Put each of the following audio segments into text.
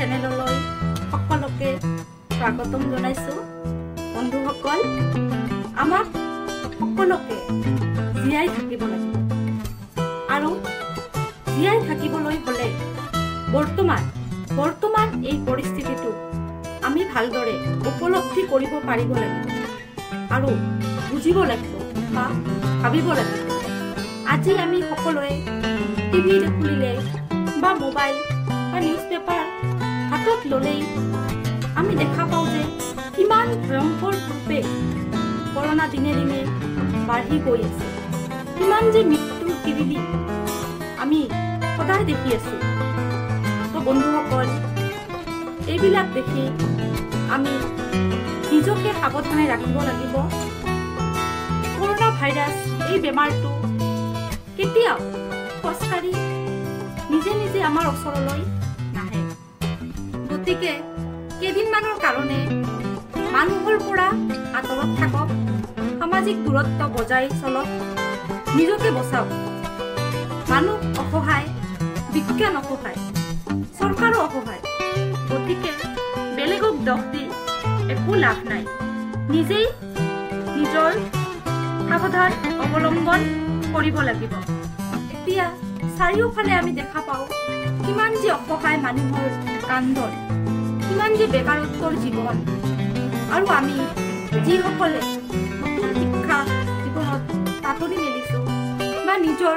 চেনেললৈ সকলোকে স্বাগতম জনাইছোঁ। বন্ধুসকল, আমাক সকলোকে জীয়াই থাকিব লাগিব আৰু জীয়াই থাকিবলৈ হ'লে বৰ্তমান এই পৰিস্থিতিটো আমি ভালদৰে উপলব্ধি কৰিব পাৰিব লাগিব আৰু বুজিব লাগিব বা ভাবিব লাগিব। আজি আমি সকলোৱে টিভি খুলিলে বা মোবাইল বা নিউজ পেপাৰ হাতত ল'লেই আমি দেখা পাওঁ যে কিমান ভয়ংকৰ ৰূপে কৰোনা দিনে দিনে বাঢ়ি গৈ আছে, কিমান যে মৃত্যুৰ কিৰিলি আমি সদায় দেখি আছোঁ। তো বন্ধুসকল, এইবিলাক দেখি আমি নিজকে সাৱধানে ৰাখিব লাগিব। কৰোনা ভাইৰাছ এই বেমাৰটো কেতিয়াও খোজকাঢ়ি নিজে নিজে আমাৰ ওচৰলৈ নাহে। গতিকে কেইদিনমানৰ কাৰণে মানুহৰ পৰা আঁতৰত থাকক, সামাজিক দূৰত্ব বজাই চলক, নিজকে বচাওক। মানুহ অসহায়, বিজ্ঞান অসহায়, চৰকাৰো অসহায়। গতিকে বেলেগক দোষ দি একো লাভ নাই। নিজেই নিজৰ সাৱধান অৱলম্বন কৰিব লাগিব। এতিয়া চাৰিওফালে আমি দেখা পাওঁ কিমান যে অসহায় মানুহৰ কান্দন, কিমান যে বেকাৰত্বৰ জীৱন। আৰু আমি যিসকলে নতুন শিক্ষা জীৱনত পাতলি মেলিছোঁ বা নিজৰ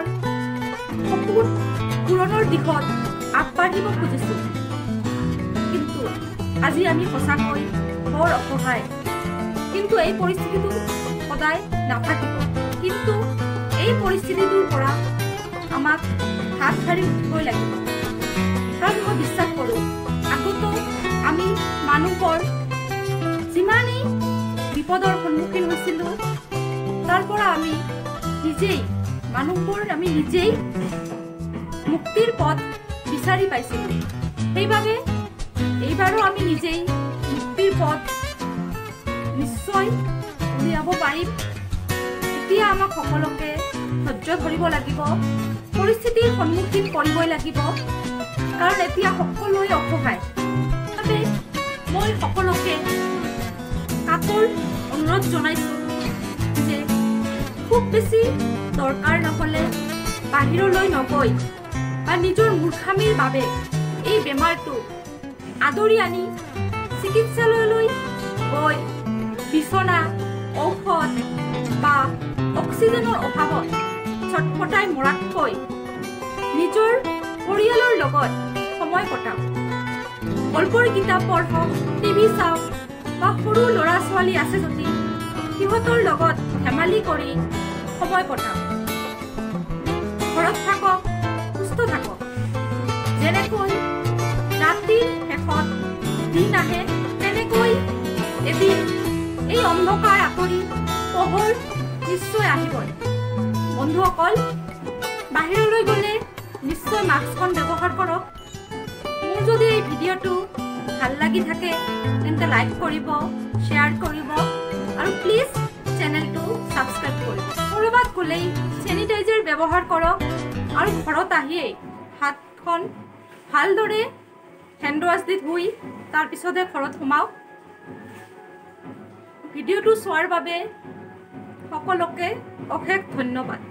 সপোন পূৰণৰ দিশত আগবাঢ়িব খুজিছোঁ, কিন্তু আজি আমি সঁচাকৈ বৰ অসহায়। কিন্তু এই পৰিস্থিতিটো সদায় নাথাকিব, কিন্তু এই পৰিস্থিতিটোৰ পৰা আমাক হাত সাৰি উঠিবই লাগিব। কাৰণ মই বিশ্বাস কৰোঁ আগতো আমি মানুহৰ যিমানেই বিপদৰ সন্মুখীন হৈছিলোঁ, তাৰ পৰা আমি নিজেই মুক্তিৰ পথ বিচাৰি পাইছিলোঁ। সেইবাবে এইবাৰো আমি নিজেই মুক্তিৰ পথ নিশ্চয় উলিয়াব পাৰিম। এতিয়া আমাক সকলোকে ধৈৰ্য ধৰিব লাগিব, পৰিস্থিতিৰ সন্মুখীন কৰিবই লাগিব, কাৰণ এতিয়া সকলোৱে অসহায়। বাবে মই সকলোকে কাতৰ অনুৰোধ জনাইছোঁ যে খুব বেছি দৰকাৰ নহ'লে বাহিৰলৈ নগৈ বা নিজৰ মূৰ্খামিৰ বাবে এই বেমাৰটো আদৰি আনি চিকিৎসালয়লৈ গৈ বিচনা, ঔষধ বা অক্সিজেনৰ অভাৱত ছটফটাই মৰাতকৈ নিজৰ পৰিয়ালৰ লগত সময় কটাওক। গল্পৰ কিতাপ পঢ়ক, টিভি চাওক বা সৰু ল'ৰা ছোৱালী আছে যদি সিহঁতৰ লগত ধেমালি কৰি সময় কটাওক। ঘৰত থাকক, সুস্থ থাকক। যেনেকৈ ৰাতিৰ শেষত দিন আহে, তেনেকৈ এদিন এই অন্ধকাৰ আঁতৰি পোহৰ নিশ্চয় আহিবই। বন্ধুসকল, বাহিৰলৈ গ'লে নিশ্চয় মাস্কখন ব্যৱহাৰ কৰক। মোৰ যদি এই ভিডিঅ'টো ভাল লাগি থাকে তেন্তে লাইক কৰিব, শ্বেয়াৰ কৰিব আৰু প্লিজ চেনেলটো ছাবস্ক্ৰাইব কৰিব। ক'ৰবাত গ'লেই চেনিটাইজাৰ ব্যৱহাৰ কৰক আৰু ঘৰত আহিয়েই হাতখন ভালদৰে হেণ্ড ৱাছ দি ধুই তাৰপিছতহে ঘৰত সোমাওক। ভিডিঅ'টো চোৱাৰ বাবে সকলোকে অশেষ ধন্যবাদ।